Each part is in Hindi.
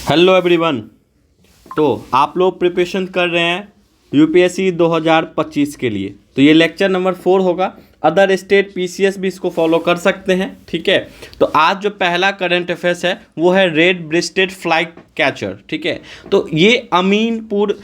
Hello everyone. तो आप लोग प्रिपरेशन कर रहे हैं यूपीएससी 2025 के लिए, तो ये लेक्चर नंबर 4 होगा। अदर स्टेट पीसीएस भी इसको फॉलो कर सकते हैं, ठीक है। तो आज जो पहला करंट अफेयर्स है वो है रेड ब्रेस्टेड फ्लाई कैचर, ठीक है। तो ये अमीनपुर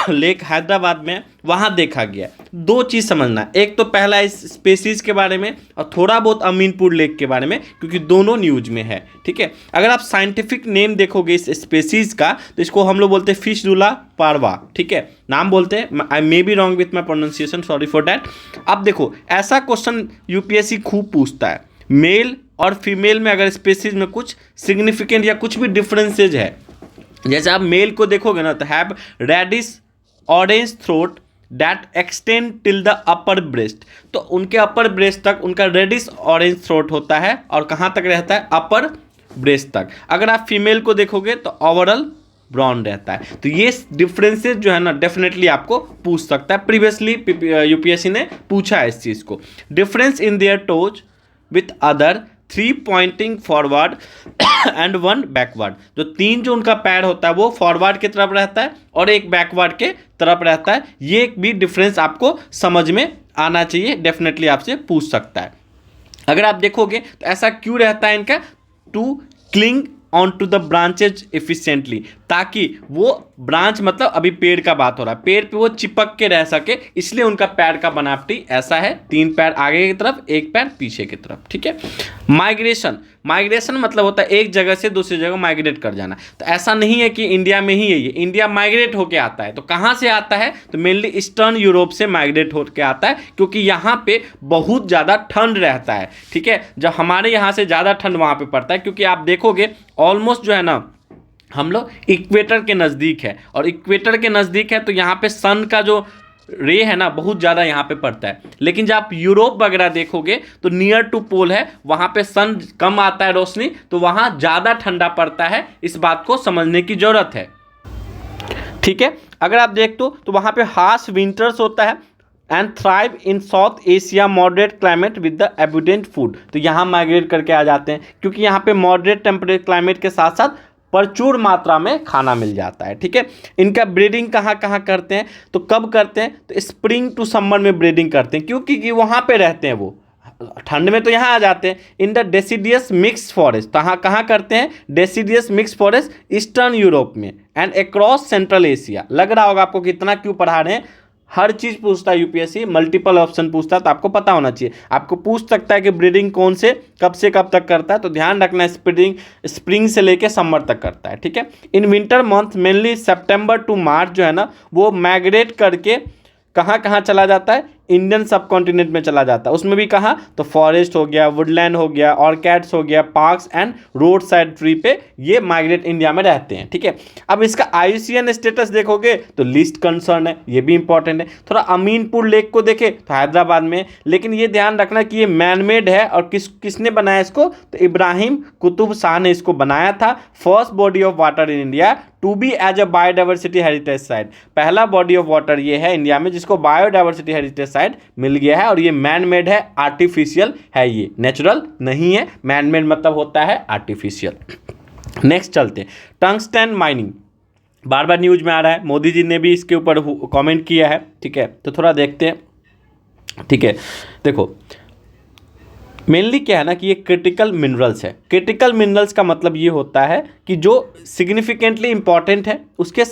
लेक हैदराबाद में वहाँ देखा गया। दो चीज़ समझना, एक तो पहला इस स्पेसीज के बारे में और थोड़ा बहुत अमीनपुर लेक के बारे में, क्योंकि दोनों न्यूज में है, ठीक है। अगर आप साइंटिफिक नेम देखोगे इस स्पेसीज का तो इसको हम लोग बोलते हैं फिशरूला पारवा, ठीक है, नाम बोलते हैं। I may be wrong with my pronunciation, sorry for that. अब देखो, ऐसा क्वेश्चन यूपीएससी खूब पूछता है, मेल और फीमेल में अगर स्पेसीज में कुछ सिग्निफिकेंट या कुछ भी डिफरेंसेज है। जैसे आप मेल को देखोगे ना तो have reddish orange throat that extend till the upper breast, तो उनके अपर ब्रेस्ट तक उनका रेडिश ऑरेंज थ्रोट होता है और कहाँ तक रहता है, अपर ब्रेस्ट तक। अगर आप फीमेल को देखोगे तो ओवरऑल ब्राउन रहता है। तो ये डिफरेंसेस जो है ना डेफिनेटली आपको पूछ सकता है। प्रीवियसली यूपीएससी ने पूछा है इस चीज़ को। Difference in their toes with other 3 pointing forward and 1 backward, जो 3 जो उनका पैर होता है वो फॉरवर्ड की तरफ रहता है और एक बैकवर्ड के तरफ रहता है। ये भी डिफरेंस आपको समझ में आना चाहिए, डेफिनेटली आपसे पूछ सकता है। अगर आप देखोगे तो ऐसा क्यों रहता है इनका, to cling on to the branches efficiently, ताकि वो ब्रांच मतलब अभी पेड़ का बात हो रहा है, पेड़ पे वो चिपक के रह सके, इसलिए उनका पैर का बनावटी ऐसा है, 3 पैर आगे की तरफ, 1 पैर पीछे की तरफ, ठीक है। माइग्रेशन, माइग्रेशन मतलब होता है एक जगह से दूसरी जगह माइग्रेट कर जाना। तो ऐसा नहीं है कि इंडिया में ही है ये, इंडिया माइग्रेट होके आता है। तो कहाँ से आता है, तो मेनली ईस्टर्न यूरोप से माइग्रेट होके आता है, क्योंकि यहाँ पे बहुत ज़्यादा ठंड रहता है, ठीक है। जब हमारे यहाँ से ज़्यादा ठंड वहाँ पे पड़ता है, क्योंकि आप देखोगे ऑलमोस्ट जो है ना हम लोग इक्वेटर के नज़दीक है, और इक्वेटर के नज़दीक है तो यहाँ पे सन का जो रे है ना बहुत ज़्यादा यहाँ पे पड़ता है। लेकिन जब आप यूरोप वगैरह देखोगे तो नियर टू पोल है, वहाँ पे सन कम आता है रोशनी, तो वहाँ ज़्यादा ठंडा पड़ता है। इस बात को समझने की ज़रूरत है, ठीक है। अगर आप देख तो वहाँ पे हार्श विंटर्स होता है and thrive in South Asia moderate climate with the abundant food, तो यहाँ माइग्रेट करके आ जाते हैं, क्योंकि यहाँ पे मॉडरेट टेम्परेचर क्लाइमेट के साथ साथ प्रचुर मात्रा में खाना मिल जाता है, ठीक है। इनका ब्रीडिंग कहाँ कहाँ करते हैं, तो कब करते हैं, तो स्प्रिंग टू समर में ब्रीडिंग करते हैं, क्योंकि वहाँ पे रहते हैं वो, ठंड में तो यहाँ आ जाते हैं। In the deciduous mix forest, कहाँ कहाँ करते हैं, deciduous mix forest eastern Europe में एंड अक्रॉस सेंट्रल एशिया। लग रहा होगा आपको कितना क्यों पढ़ा रहे हैं, हर चीज़ पूछता है यूपीएससी, मल्टीपल ऑप्शन पूछता है, तो आपको पता होना चाहिए। आपको पूछ सकता है कि ब्रीडिंग कौन से कब तक करता है, तो ध्यान रखना स्प्रिंग से लेके समर तक करता है, ठीक है। In winter month mainly September to March जो है ना वो माइग्रेट करके कहाँ कहाँ चला जाता है, इंडियन सब कॉन्टिनेंट में चला जाता है। उसमें भी कहाँ, तो फॉरेस्ट हो गया, वुडलैंड हो गया, ऑर्किड्स हो गया, parks and road side tree पे ये माइग्रेट इंडिया में रहते हैं, ठीक है। अब इसका आईयूसीएन स्टेटस देखोगे तो लिस्ट कंसर्न है, ये भी इंपॉर्टेंट है। थोड़ा अमीनपुर लेक को देखे तो हैदराबाद में, लेकिन ये ध्यान रखना कि ये मैनमेड है और किसने बनाया इसको, तो इब्राहिम कुतुब शाह ने इसको बनाया था। First body of water in India to be as a biodiversity heritage site, पहला बॉडी ऑफ वाटर ये है इंडिया में जिसको बायोडाइवर्सिटी हेरिटेज साइट मिल गया है। और ये मैन मेड है, आर्टिफिशियल है, ये नेचुरल नहीं है। मैन मेड मतलब होता है आर्टिफिशियल। नेक्स्ट चलते हैं, टंगस्टन माइनिंग, बार बार न्यूज में आ रहा है, मोदी जी ने भी इसके ऊपर कमेंट किया है, ठीक है। तो थोड़ा देखते हैं, ठीक है। देखो मेनली क्या है ना कि ये क्रिटिकल मिनरल्स है। क्रिटिकल मिनरल्स का मतलब ये होता है कि जो सिग्निफिकेंटली इंपॉर्टेंट है, उसके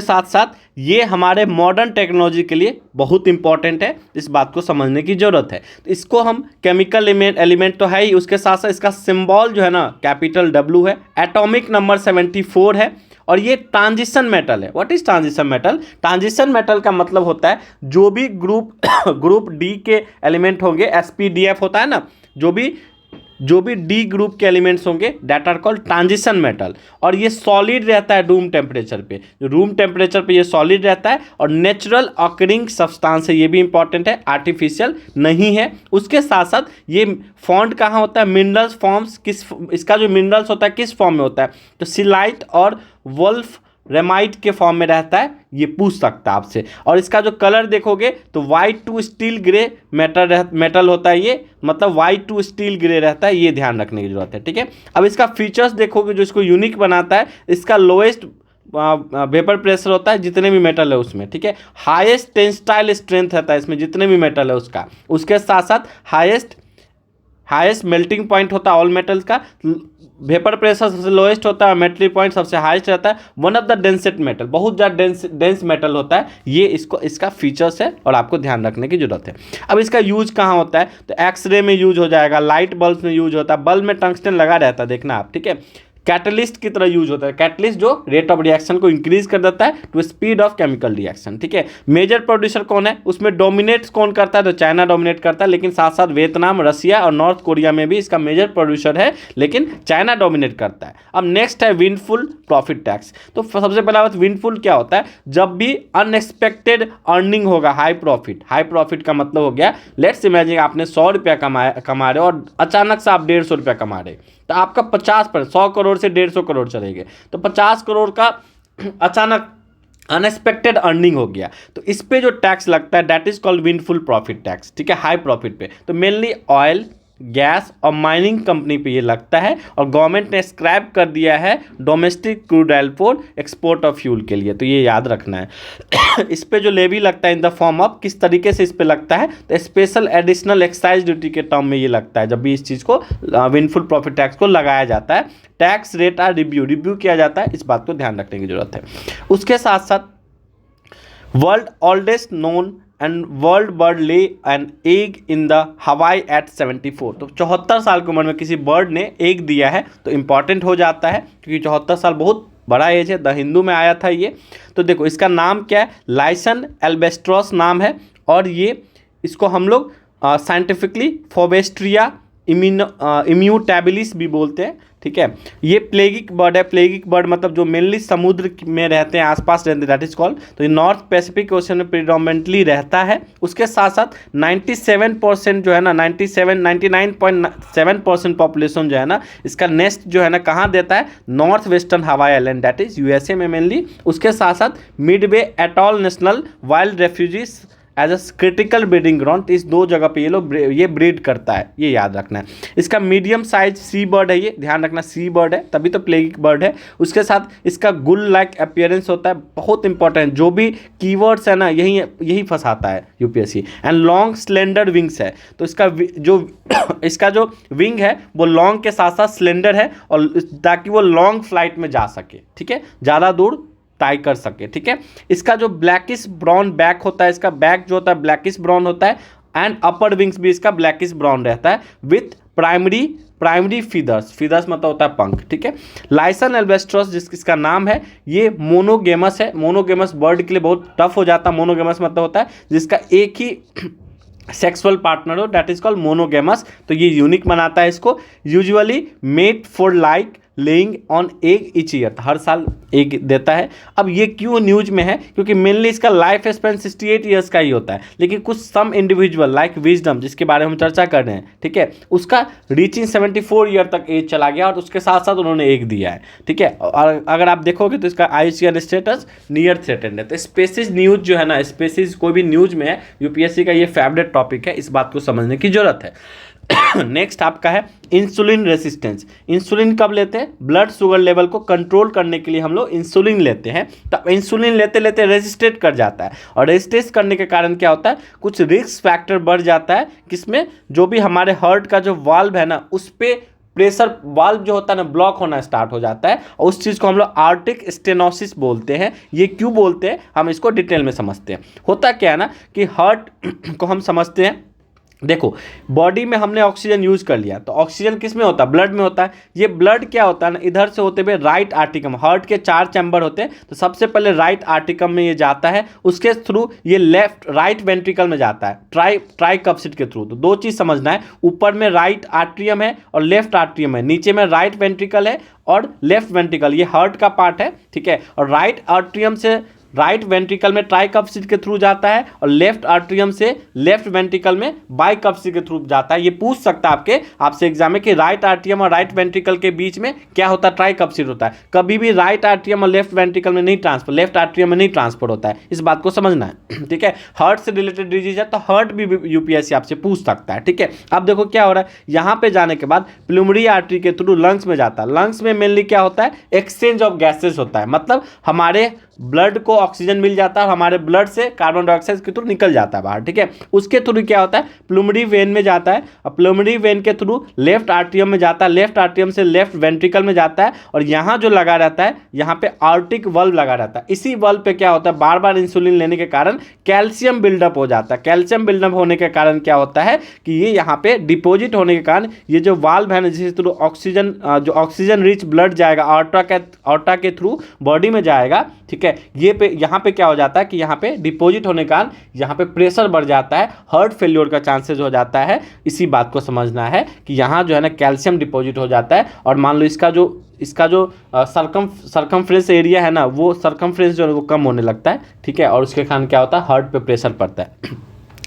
साथ साथ ये हमारे मॉडर्न टेक्नोलॉजी के लिए बहुत इंपॉर्टेंट है। इस बात को समझने की ज़रूरत है। तो इसको हम केमिकल एलिमेंट तो है ही, उसके साथ साथ इसका सिंबल जो है ना कैपिटल W है, एटॉमिक नंबर 74 है, और ये ट्रांजिशन मेटल है। What is transition metal, transition metal का मतलब होता है जो भी ग्रुप D के एलिमेंट होंगे, SPDF होता है ना, जो भी D ग्रुप के एलिमेंट्स होंगे that are called transition metal. और ये सॉलिड रहता है रूम टेम्परेचर पे, रूम टेम्परेचर पे ये सॉलिड रहता है, और नेचुरल ऑकरिंग सब्सटेंस है, ये भी इंपॉर्टेंट है, आर्टिफिशियल नहीं है। उसके साथ साथ ये फॉन्ट कहाँ होता है, मिनरल्स फॉर्म्स, इसका जो मिनरल्स होता है किस फॉर्म में होता है, तो सिलाइट और वुल्फ रेमाइट के फॉर्म में रहता है, ये पूछ सकता है आपसे। और इसका जो कलर देखोगे तो white to steel grey metal होता है ये, मतलब वाइट टू स्टील ग्रे रहता है, ये ध्यान रखने की जरूरत है, ठीक है। अब इसका फीचर्स देखोगे जो इसको यूनिक बनाता है, इसका लोएस्ट वेपर प्रेशर होता है जितने भी मेटल है उसमें, ठीक है। हाईएस्ट टेंसाइल स्ट्रेंथ रहता है इसमें जितने भी मेटल है उसका, उसके साथ साथ हाईएस्ट मेल्टिंग पॉइंट होता है ऑल मेटल्स का, वेपर प्रेशर सबसे लोएस्ट होता है, मेल्टिंग पॉइंट सबसे हाईएस्ट रहता है, one of the densest metal, बहुत ज़्यादा डेंस मेटल होता है ये, इसका फीचर्स है और आपको ध्यान रखने की जरूरत है। अब इसका यूज कहाँ होता है, तो एक्सरे में यूज हो जाएगा, लाइट बल्ब में यूज होता है, बल्ब में टंगस्टन लगा रहता है, देखना आप, ठीक है। कैटलिस्ट की तरह यूज होता है, कैटलिस्ट जो रेट ऑफ रिएक्शन को इंक्रीज कर देता है to speed of chemical reaction, ठीक है। मेजर प्रोड्यूसर कौन है, उसमें डोमिनेट कौन करता है, तो चाइना डोमिनेट करता है, लेकिन साथ साथ वियतनाम, रसिया और नॉर्थ कोरिया में भी इसका मेजर प्रोड्यूसर है, लेकिन चाइना डोमिनेट करता है। अब नेक्स्ट है विंडफुल प्रॉफिट टैक्स। तो सबसे पहला बात विंडफुल क्या होता है, जब भी अनएक्सपेक्टेड अर्निंग होगा, हाई प्रॉफिट का मतलब हो गया, लेट्स इमेजिन आपने 100 रुपया कमा रहे और अचानक से आप 150 रुपया कमा रहे, तो आपका 50% 100 करोड़ से 150 करोड़ चलेंगे, तो 50 करोड़ का अचानक अनएक्सपेक्टेड अर्निंग हो गया, तो इस पे जो टैक्स लगता है that is called windfall profit tax, ठीक है, हाई प्रॉफिट पे। तो मेनली ऑयल, गैस और माइनिंग कंपनी पे ये लगता है, और गवर्नमेंट ने स्क्रैप कर दिया है domestic crude oil for export of fuel के लिए, तो ये याद रखना है। इस पे जो लेवी लगता है इन द फॉर्म ऑफ, किस तरीके से इस पे लगता है, तो स्पेशल एडिशनल एक्साइज ड्यूटी के टर्म में ये लगता है, जब भी इस चीज़ को विंडफुल प्रॉफिट टैक्स को लगाया जाता है। टैक्स रेट आर रिव्यू किया जाता है, इस बात को ध्यान रखने की जरूरत है। उसके साथ साथ world oldest known and world bird ले एन एग इन द हवाई एट 74, तो 74 साल की उम्र में किसी बर्ड ने एग दिया है, तो इंपॉर्टेंट हो जाता है क्योंकि 74 साल बहुत बड़ा एज है। द हिंदू में आया था ये। तो देखो इसका नाम क्या है, लाइसन एल्बेस्ट्रॉस नाम है, और ये इसको हम लोग साइंटिफिकली फोबेस्ट्रिया इम्यूटेबिलिस भी बोलते हैं, ठीक है। ये प्लेगिक बर्ड है, प्लेगिक बर्ड मतलब जो मेनली समुद्र में रहते हैं, आसपास रहते हैं, दैट इज कॉल्ड। तो ये नॉर्थ पैसिफिक ओशन में प्रीडोमिनेंटली रहता है। उसके साथ साथ 97% जो है ना, 99.7% पॉपुलेशन जो है ना, इसका नेस्ट जो है ना कहाँ देता है, north western Hawaii island that is USA में मेनली। उसके साथ साथ Midway Atoll national wild refuges as a critical breeding ground, इस 2 जगह पे ये ब्रीड करता है, ये याद रखना है। इसका मीडियम साइज सी बर्ड है, ये ध्यान रखना, सी बर्ड है, तभी तो प्लेगिक बर्ड है। उसके साथ इसका गुल लाइक अपीयरेंस होता है, बहुत इंपॉर्टेंट, जो भी कीवर्ड्स है ना यही फंसाता है UPSC. And long slender wings है, तो इसका जो विंग है वो लॉन्ग के साथ साथ स्लेंडर है, और ताकि वो लॉन्ग फ्लाइट में जा सके, ठीक है, ज़्यादा दूर टाई कर सके, ठीक है। इसका जो ब्लैकिश ब्राउन बैक होता है, इसका बैक जो होता है ब्लैकिश ब्राउन होता है, एंड अपर विंग्स भी इसका ब्लैकिश ब्राउन रहता है विथ प्राइमरी फीदर्स मतलब होता है पंख, ठीक है। लाइसन एल्बेस्ट्रॉस जिसका नाम है, ये मोनोगेमस है। मोनोगेमस बर्ड के लिए बहुत टफ हो जाता है। मोनोगेमस मतलब होता है जिसका एक ही सेक्सुअल पार्टनर हो, दैट इज कॉल्ड मोनोगेमस। तो ये यूनिक बनाता है इसको। Usually mate for like laying on egg each year, हर साल एग देता है। अब ये क्यों न्यूज में है, क्योंकि मेनली इसका लाइफ स्पेन 68 ईयर्स का ही होता है, लेकिन कुछ सम इंडिविजुअल लाइक विजडम जिसके बारे में हम चर्चा कर रहे हैं, ठीक है, उसका रीचिंग 74 ईयर तक एज चला गया और उसके साथ साथ उन्होंने एग दिया है, ठीक है। और अगर आप देखोगे तो इसका आईसीआर स्टेटस नियर थ्रेटेंड है। तो स्पेसिस न्यूज जो है ना, स्पेसिस कोई भी न्यूज में है, यूपीएससी का ये फेवरेट टॉपिक है, इस बात को समझने की जरूरत है। नेक्स्ट आपका है इंसुलिन रेसिस्टेंस। इंसुलिन कब लेते हैं, ब्लड शुगर लेवल को कंट्रोल करने के लिए हम लोग इंसुलिन लेते हैं। तो इंसुलिन लेते लेते रेजिस्टेट कर जाता है, और रेजिस्टेट करने के कारण क्या होता है, कुछ रिस्क फैक्टर बढ़ जाता है, किसमें, जो भी हमारे हार्ट का जो वाल्व है ना, उस पर प्रेशर वाल्व जो होता है ना ब्लॉक होना स्टार्ट हो जाता है, और उस चीज़ को हम लोग आर्टिक स्टेनोसिस बोलते हैं। ये क्यों बोलते हैं, हम इसको डिटेल में समझते हैं। होता क्या है ना कि हार्ट को हम समझते हैं, देखो बॉडी में हमने ऑक्सीजन यूज कर लिया, तो ऑक्सीजन किस में होता है, ब्लड में होता है। ये ब्लड क्या होता है ना, इधर से होते हुए राइट आर्टिकम, हार्ट के 4 चैम्बर होते हैं, तो सबसे पहले राइट आर्टिकम में ये जाता है, उसके थ्रू ये राइट वेंट्रिकल में जाता है, ट्राइकप्सिड के थ्रू। तो 2 चीज़ समझना है, ऊपर में राइट आर्ट्रियम है और लेफ्ट आर्ट्रियम है, नीचे में राइट वेंट्रिकल है और लेफ्ट वेंट्रिकल, ये हार्ट का पार्ट है, ठीक है। और राइट आर्ट्रियम से राइट वेंट्रिकल में ट्राइकप्सिड के थ्रू जाता है और लेफ्ट आर्ट्रियम से लेफ्ट वेंट्रिकल में बाइकप्सिड के थ्रू जाता है। ये पूछ सकता है आपसे एग्जाम में कि राइट आर्ट्रियम और राइट वेंट्रिकल के बीच में क्या होता है, ट्राइकप्सिड होता है। कभी भी राइट आर्ट्रियम और लेफ्ट वेंट्रिकल में नहीं ट्रांसफर, लेफ्ट आर्ट्रियम में नहीं ट्रांसफर होता है, इस बात को समझना है। ठीक है, हार्ट से रिलेटेड डिजीज है तो हार्ट भी यूपीएससी आपसे पूछ सकता है। ठीक है, अब देखो क्या हो रहा है, यहां पे जाने के बाद प्लूमरी आर्टरी के थ्रू लंग्स में जाता है। लंग्स में मेनली क्या होता है, एक्सचेंज ऑफ गैसेस होता है, मतलब हमारे ब्लड को ऑक्सीजन मिल जाता है और हमारे ब्लड से कार्बन डाइऑक्साइड के थ्रू निकल जाता है बाहर। ठीक है, उसके थ्रू क्या होता है, प्लूमरी वेन में जाता है और प्लूमरी वेन के थ्रू लेफ्ट आर्ट्रियम में जाता है, लेफ्ट आर्ट्रियम से लेफ्ट वेंट्रिकल में जाता है और यहाँ जो लगा रहता है, यहाँ पे आर्टिक वल्व लगा रहता है। इसी वल्व पे क्या होता है, बार बार इंसुलिन लेने के कारण कैल्शियम बिल्डअप हो जाता है। कैल्शियम बिल्डअप होने के कारण क्या होता है कि ये यहाँ पे डिपॉजिट होने के कारण ये जो वाल्व है ना, जिसके थ्रू ऑक्सीजन जो ऑक्सीजन रिच ब्लड जाएगा आर्टा के थ्रू बॉडी में जाएगा। ठीक है, ये पे यहाँ पे क्या हो जाता है कि यहाँ पे डिपॉजिट होने के कारण यहाँ पे प्रेशर बढ़ जाता है, हार्ट फेल्योर का चांसेस हो जाता है। इसी बात को समझना है कि यहाँ जो है ना कैल्शियम डिपॉजिट हो जाता है और मान लो इसका जो सरकमफ्रेंस एरिया है ना, वो सरकमफ्रेंस जो है वो कम होने लगता है। ठीक है, और उसके कारण क्या होता है, हार्ट पे प्रेशर पड़ता है।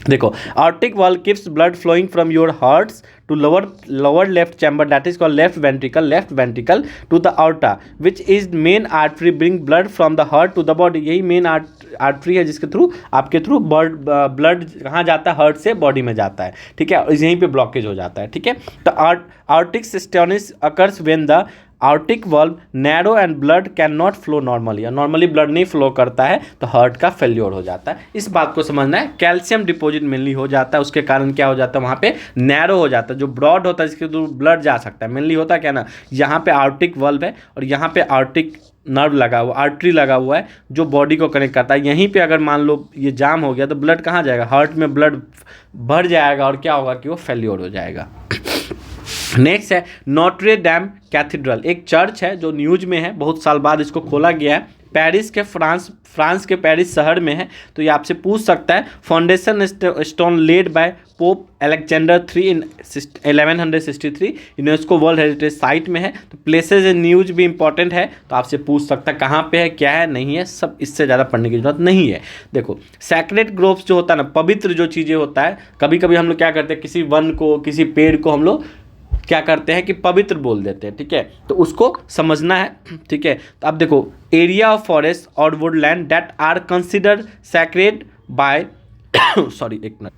देखो, aortic valve keeps blood flowing from your hearts to lower left chamber, that is called left ventricle to the aorta which is main artery bring blood from the heart to the body। यही मेन आर्टरी है जिसके थ्रू आपके थ्रू ब्लड कहाँ जाता है, हार्ट से बॉडी में जाता है। ठीक है, और यहीं पे ब्लॉकेज हो जाता है। ठीक है, तो aortic stenosis occurs when the Arctic valve narrow and blood can not flow normally, normally blood नहीं फ्लो करता है तो हार्ट का फेल्योर हो जाता है। इस बात को समझना है, कैल्शियम डिपॉजिट मेनली हो जाता है, उसके कारण क्या हो जाता है, वहाँ पे नैरो हो जाता है, जो ब्रॉड होता है जिसके थ्रू ब्लड जा सकता है। मेनली होता है क्या ना, यहाँ पे आर्टिक वल्व है और यहाँ पे आर्टिक नर्व लगा हुआ, आर्टरी लगा हुआ है जो बॉडी को कनेक्ट करता है। यहीं पे अगर मान लो ये जाम हो गया तो ब्लड कहाँ जाएगा, हार्ट में ब्लड भर जाएगा और क्या होगा कि वो फेल्योर हो जाएगा। नेक्स्ट है नोट्रे डेम कैथीड्रल, एक चर्च है जो न्यूज में है, बहुत साल बाद इसको खोला गया है, पेरिस के फ्रांस के पेरिस शहर में है। तो ये आपसे पूछ सकता है, foundation stone led by pope Alexander 3 in 1163, UNESCO world heritage site में है। तो प्लेसेस एंड न्यूज भी इंपॉर्टेंट है, तो आपसे पूछ सकता है कहाँ पे है, क्या है, नहीं है, सब इससे ज़्यादा पढ़ने की जरूरत नहीं है। देखो, सैक्रेड ग्रोव्स जो होता है ना, पवित्र जो चीज़ें होता है, कभी कभी हम लोग क्या करते हैं, किसी वन को, किसी पेड़ को हम लोग क्या करते हैं कि पवित्र बोल देते हैं। ठीक है, तो उसको समझना है। ठीक है, तो अब देखो, एरिया ऑफ फॉरेस्ट और woodland that are considered sacred by sorry एक मिनट,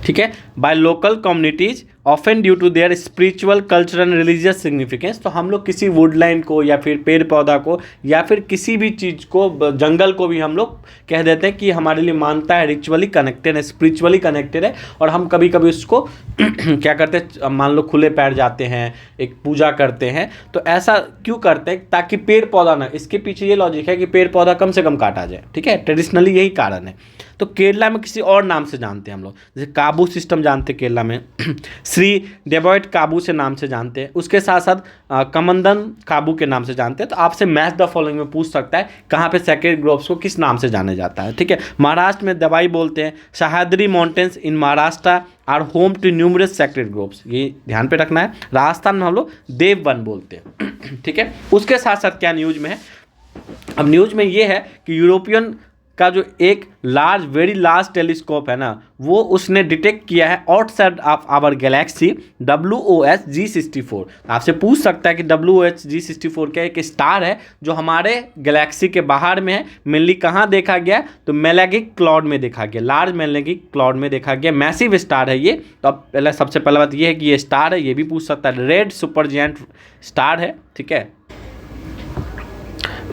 ठीक है, by local communities often due to their spiritual, cultural and religious significance. तो हम लोग किसी वुडलैंड को या फिर पेड़ पौधा को या फिर किसी भी चीज़ को, जंगल को भी हम लोग कह देते हैं कि हमारे लिए मानता है, रिचुअली कनेक्टेड है, स्पिरिचुअली कनेक्टेड है। और हम कभी कभी उसको क्या करते हैं, मान लो खुले पैर जाते हैं, एक पूजा करते हैं। तो ऐसा क्यों करते हैं, ताकि पेड़ पौधा ना, इसके पीछे ये लॉजिक है कि पेड़ पौधा कम से कम काटा जाए। ठीक है, ट्रेडिशनली यही कारण है। तो केरला में किसी और नाम से जानते हैं हम लोग, जैसे काबू सिस्टम जानते हैं केरला में, श्री डेबॉइट काबू से नाम से जानते हैं, उसके साथ साथ कमंदन काबू के नाम से जानते हैं। तो आपसे मैच द फॉलोइंग में पूछ सकता है कहाँ पे सैक्रेड ग्रोव्स को किस नाम से जाने जाता है। ठीक है, महाराष्ट्र में दवाई बोलते हैं, Sahyadri mountains in Maharashtra are home to numerous sacred groves, ये ध्यान पे रखना है। राजस्थान में हम लोग देववन बोलते हैं। ठीक है, उसके साथ साथ क्या न्यूज में है, अब न्यूज में ये है कि यूरोपियन का जो एक वेरी लार्ज टेलीस्कोप है ना, वो उसने डिटेक्ट किया है outside of our galaxy WOS G64। आपसे पूछ सकता है कि WOS G64 क्या एक स्टार है जो हमारे गैलेक्सी के बाहर में है। मेनली कहाँ देखा गया, तो मैलेगिक क्लाउड में देखा गया, लार्ज मैलेगिक क्लाउड में देखा गया, मैसिव स्टार है ये। तो अब पहले सबसे पहला बात ये है कि ये स्टार है, ये भी पूछ सकता है, रेड सुपर जायंट स्टार है। ठीक है,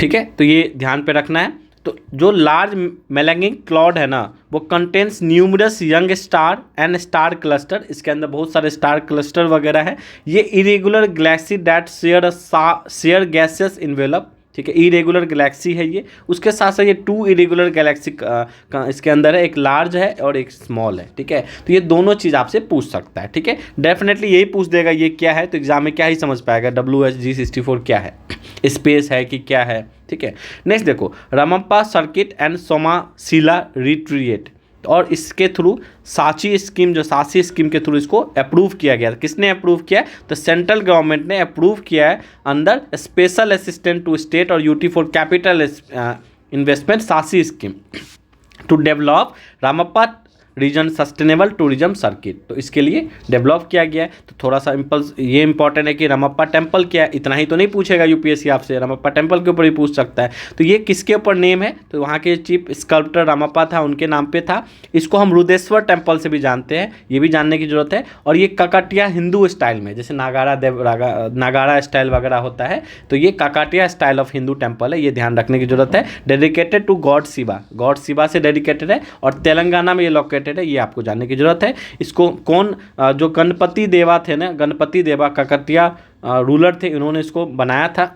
ठीक है, तो ये ध्यान पे रखना है। तो जो लार्ज मैलेगिक क्लाउड है ना, वो contains numerous young star and star cluster, इसके अंदर बहुत सारे स्टार क्लस्टर वगैरह है। ये irregular Galaxy that share gases envelope. ठीक है, इरेगुलर गैलेक्सी है ये। उसके साथ साथ ये 2 इरेगुलर गैलेक्सी का इसके अंदर है, एक लार्ज है और एक स्मॉल है। ठीक है, तो ये दोनों चीज़ आपसे पूछ सकता है। ठीक है, डेफिनेटली यही पूछ देगा ये क्या है, तो एग्जाम में क्या ही समझ पाएगा WOS G64 क्या है, स्पेस है कि क्या है। ठीक है, नेक्स्ट देखो, रमप्पा सर्किट एंड सोमाशिला रिट्रीट, और इसके थ्रू साची स्कीम के थ्रू इसको अप्रूव किया गया। किसने अप्रूव किया, तो सेंट्रल गवर्नमेंट ने अप्रूव किया है अंदर स्पेशल असिस्टेंट टू स्टेट और UT for capital investment SASCI scheme to develop Ramappa region sustainable tourism circuit, तो इसके लिए डेवलप किया गया है। तो थोड़ा सा इम्पल्स ये इंपॉर्टेंट है कि रामप्पा टेम्पल क्या है, इतना ही तो नहीं पूछेगा यूपीएससी आपसे, रामप्पा टेम्पल के ऊपर ही पूछ सकता है। तो ये किसके ऊपर नेम है, तो वहाँ के चीफ स्कल्प्टर रामप्पा था, उनके नाम पे था। इसको हम रुद्रेश्वर टेम्पल से भी जानते हैं, ये भी जानने की जरूरत है। और ये काकाटिया हिंदू स्टाइल में, जैसे नागारा स्टाइल वगैरह होता है, तो ये Kakatiya style of Hindu temple है, ये ध्यान रखने की जरूरत है। Dedicated to god Shiva, god Shiva से डेडिकेटेड है, और तेलंगाना में ये लोकेटेड है, ये आपको जानने की जरूरत है। इसको कौन जो गणपति देवा थे ना, गणपति देवा काकटिया रूलर थे, इन्होंने इसको बनाया था।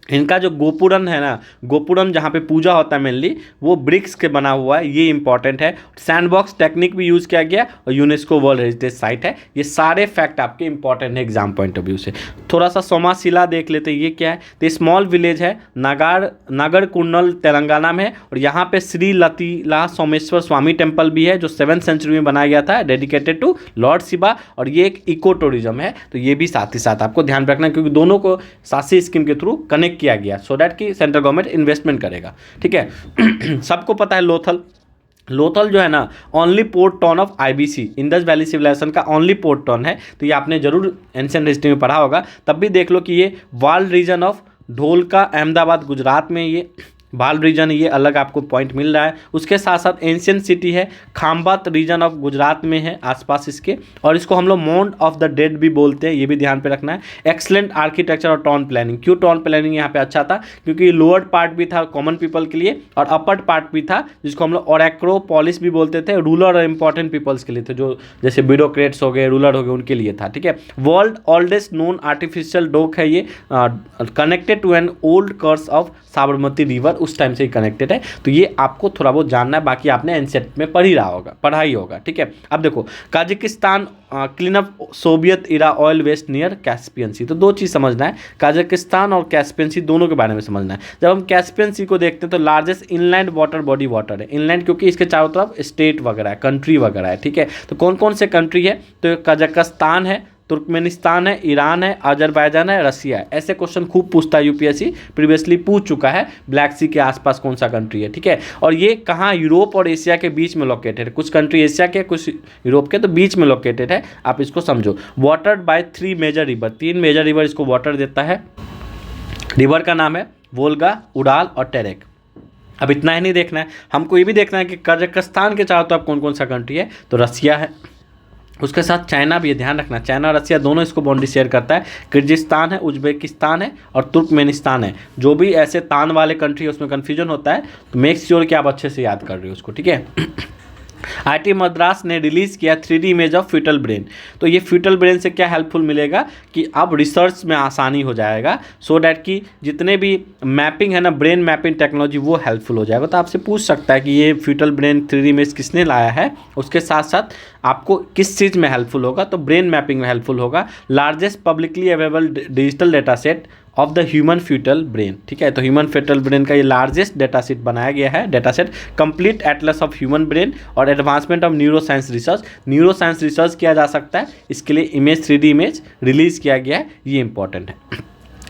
इनका जो गोपुरम है ना, गोपुरम जहाँ पे पूजा होता है मेनली, वो ब्रिक्स के बना हुआ है, ये इंपॉर्टेंट है। सैंडबॉक्स टेक्निक भी यूज़ किया गया और यूनेस्को वर्ल्ड हेरिटेज साइट है। ये सारे फैक्ट आपके इंपॉर्टेंट है एग्जाम पॉइंट ऑफ व्यू से। थोड़ा सा सोमाशिला देख लेते हैं, ये क्या है, तो स्मॉल विलेज है, नागर कुर्नल तेलंगाना में है, और यहाँ पे श्री लतीला सोमेश्वर स्वामी टेम्पल भी है, जो 7th सेंचुरी में बनाया गया था, डेडिकेटेड टू लॉर्ड शिवा, और ये एक इको टूरिज्म है। तो ये भी साथ ही साथ आपको ध्यान रखना है, क्योंकि दोनों को सासी स्कीम के थ्रू कनेक्ट किया गया, सो दैट कि सेंट्रल गवर्नमेंट इन्वेस्टमेंट करेगा, ठीक है। सबको पता है लोथल जो है ना, only port town of IBC, Indus valley civilisation का ओनली पोर्ट टाउन है। तो ये आपने जरूर एंशिएंट हिस्ट्री में पढ़ा होगा। तब भी देख लो कि ये वाल रीजन ऑफ ढोलका अहमदाबाद गुजरात में, ये बाल रीजन, ये अलग आपको पॉइंट मिल रहा है। उसके साथ साथ एंशिएंट सिटी है खाम्बात रीजन ऑफ गुजरात में है आसपास इसके, और इसको हम लोग माउंट ऑफ द डेड भी बोलते हैं, ये भी ध्यान पे रखना है। एक्सलेंट आर्किटेक्चर और टाउन प्लानिंग, क्यों टाउन प्लानिंग यहाँ पे अच्छा था, क्योंकि लोअर पार्ट भी था कॉमन पीपल के लिए, और अपर पार्ट भी था जिसको हम लोग ओरेक्रोपोलिस भी बोलते थे, रूलर और इंपॉर्टेंट पीपल्स के लिए थे, जो जैसे ब्यूरोक्रेट्स हो गए, रूलर हो गए, उनके लिए था, ठीक है। World oldest known artificial dock है ये, connected to an old course of Sabarmati river, उस टाइम से ही कनेक्टेड है। तो ये आपको थोड़ा बहुत जानना है, बाकी आपने एनसेट में पढ़ा ही होगा, ठीक है। अब देखो, काजाकिस्तान क्लीन अप सोवियत इरा ऑयल वेस्ट नियर कैस्पियन सी, तो दो चीज़ समझना है, काजाकिस्तान और कैस्पियन सी दोनों के बारे में समझना है। जब हम कैस्पियन सी को देखते हैं तो largest inland water body water है, इनलैंड क्योंकि इसके चारों तरफ स्टेट वगैरह है, कंट्री वगैरह है, ठीक है। तो कौन कौन से कंट्री है, तो कजाकिस्तान है, तुर्कमेनिस्तान है, ईरान है, अजरबैजान है, रसिया है। ऐसे क्वेश्चन खूब पूछता है यूपीएससी, प्रीवियसली पूछ चुका है, ब्लैक सी के आसपास कौन सा कंट्री है, ठीक है। और ये कहाँ, यूरोप और एशिया के बीच में लोकेटेड है, कुछ कंट्री एशिया के, कुछ यूरोप के, तो बीच में लोकेटेड है, आप इसको समझो। Watered by 3 major river, 3 major river इसको वाटर देता है। रिवर का नाम है वोल्गा, उडाल और टेरेक। अब इतना ही नहीं देखना है, हमको ये भी देखना है कि कजाकिस्तान के चारों तरफ कौन कौन सा कंट्री है, तो रसिया है, उसके साथ चाइना भी, ध्यान रखना, चाइना और रसिया दोनों इसको बाउंड्री शेयर करता है। किर्गिस्तान है, उज्बेकिस्तान है और तुर्कमेनिस्तान है। जो भी ऐसे तान वाले कंट्री है उसमें कन्फ्यूजन होता है, तो मेक श्योर कि आप अच्छे से याद कर रहे हो उसको, ठीक है। आईटी मद्रास ने रिलीज़ किया 3D image of foetal brain, तो ये फ्यूटल ब्रेन से क्या हेल्पफुल मिलेगा कि अब रिसर्च में आसानी हो जाएगा, सो डैट कि जितने भी मैपिंग है ना, ब्रेन मैपिंग टेक्नोलॉजी, वो हेल्पफुल हो जाएगा। तो आपसे पूछ सकता है कि ये फ्यूटल ब्रेन 3D इमेज किसने लाया है, उसके साथ साथ आपको किस चीज़ में हेल्पफुल होगा, तो ब्रेन मैपिंग में हेल्पफुल होगा। Largest publicly available digital data set of the human foetal brain, ठीक है। तो ह्यूमन फ्यूटल ब्रेन का ये लार्जेस्ट डेटा सेट बनाया गया है, data set complete Atlas of human brain और एडवांसमेंट ऑफ न्यूरोसाइंस रिसर्च किया जा सकता है, इसके लिए इमेज 3D इमेज रिलीज़ किया गया है, ये इंपॉर्टेंट है।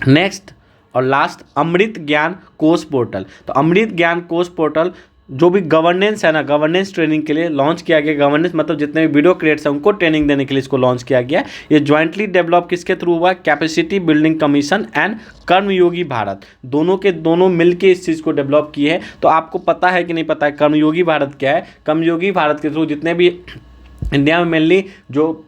नेक्स्ट और लास्ट, अमृत ज्ञान कोश पोर्टल। तो अमृत ज्ञान कोश पोर्टल जो भी गवर्नेंस है ना, गवर्नेंस ट्रेनिंग के लिए लॉन्च किया गया। गवर्नेंस मतलब जितने भी ब्यूरोक्रेट्स हैं उनको ट्रेनिंग देने के लिए इसको लॉन्च किया गया। ये ज्वाइंटली डेवलप किसके थ्रू हुआ, कैपेसिटी बिल्डिंग कमीशन एंड कर्मयोगी भारत, दोनों के दोनों मिलके इस चीज़ को डेवलप किए हैं। तो आपको पता है कि नहीं पता है कर्मयोगी भारत क्या है? कर्मयोगी भारत के थ्रू जितने भी इंडिया में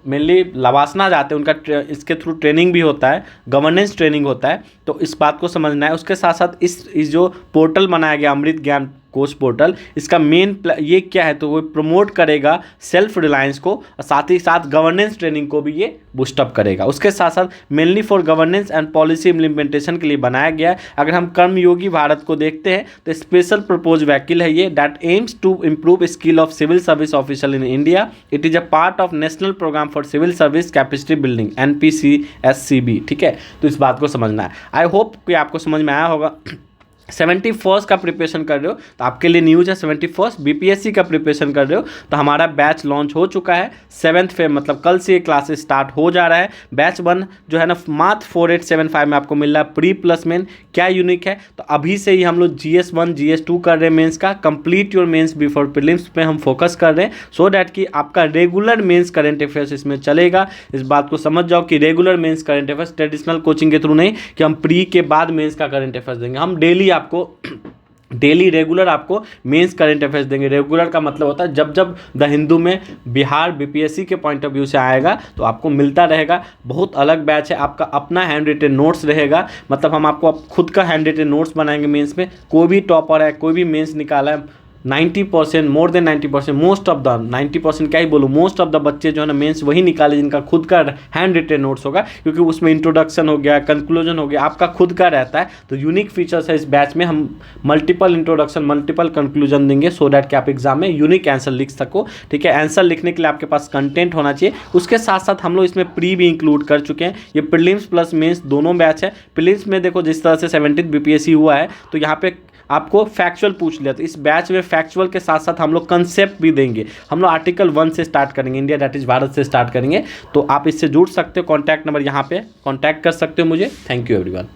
मेनली लवासना जाते हैं उनका इसके थ्रू ट्रेनिंग भी होता है, गवर्नेंस ट्रेनिंग होता है। तो इस बात को समझना है। उसके साथ साथ इस जो पोर्टल बनाया गया अमृत ज्ञान कोश पोर्टल, इसका मेन ये क्या है, तो वो प्रमोट करेगा सेल्फ रिलायंस को, और साथ ही साथ गवर्नेंस ट्रेनिंग को भी ये बूस्टअप करेगा। उसके साथ साथ mainly for governance and policy implementation के लिए बनाया गया है। अगर हम कर्मयोगी भारत को देखते हैं तो स्पेशल प्रपोज व्हीकल है ये, that aims to improve skill of civil service officer in India. It is a part of national programme for civil service capacity building NPCSCB, ठीक है। तो इस बात को समझना है। आई होप कि आपको समझ में आया होगा। 71 का प्रिपरेशन कर रहे हो तो आपके लिए न्यूज़ है। 71 बीपीएससी का प्रिपरेशन कर रहे हो तो हमारा बैच लॉन्च हो चुका है 7 फेब, मतलब कल से ये क्लासेस स्टार्ट हो जा रहा है। बैच 1 जो है ना मात्र 4875 में आपको मिल रहा है प्री प्लस मेन। क्या यूनिक है, तो अभी से ही हम लोग GS1 GS2 कर रहे हैं मेंस का। Complete your mains before prelims पे हम फोकस कर रहे हैं सो डैट कि आपका रेगुलर मेंस करंट अफेयर्स इसमें चलेगा। इस बात को समझ जाओ कि regular mains current affairs, traditional coaching के थ्रू नहीं कि हम प्री के बाद मेंस का करंट अफेयर्स देंगे। हम डेली रेगुलर आपको मेंस करंट अफेयर्स देंगे। रेगुलर का मतलब होता है जब जब द हिंदू में बिहार बीपीएससी के पॉइंट ऑफ व्यू से आएगा तो आपको मिलता रहेगा। बहुत अलग बैच है, आपका अपना हैंड रिटन नोट्स रहेगा, मतलब हम आपको खुद का हैंड रिटन नोट्स बनाएंगे मेंस में। कोई भी टॉपर है, कोई भी मेंस निकाला है 90%, more than 90%, most of the 90% क्या ही बोलूँ, मोस्ट ऑफ द बच्चे जो है ना मेंस वही निकाले जिनका खुद का हैंड रिटन नोट्स होगा, क्योंकि उसमें इंट्रोडक्शन हो गया, कंक्लूजन हो गया, आपका खुद का रहता है। तो यूनिक फीचर्स है इस बैच में, हम मल्टीपल इंट्रोडक्शन मल्टीपल कंक्लूजन देंगे सो डैट कि आप एग्जाम में यूनिक आंसर लिख सको। ठीक है, आंसर लिखने के लिए आपके पास कंटेंट होना चाहिए। उसके साथ साथ हम लोग इसमें प्री भी इंक्लूड कर चुके हैं। ये प्रीलिम्स प्लस मेंस दोनों बैच है। प्रीलिम्स में देखो जिस तरह से 17th बीपीएससी हुआ है तो यहाँ पे आपको फैक्चुअल पूछ लिया, तो इस बैच में फैक्चुअल के साथ साथ हम लोग कंसेप्ट भी देंगे। हम लोग आर्टिकल 1 से स्टार्ट करेंगे, इंडिया दैट इज भारत से स्टार्ट करेंगे। तो आप इससे जुड़ सकते हो, कॉन्टैक्ट नंबर यहाँ पे कॉन्टैक्ट कर सकते हो मुझे। Thank you everyone.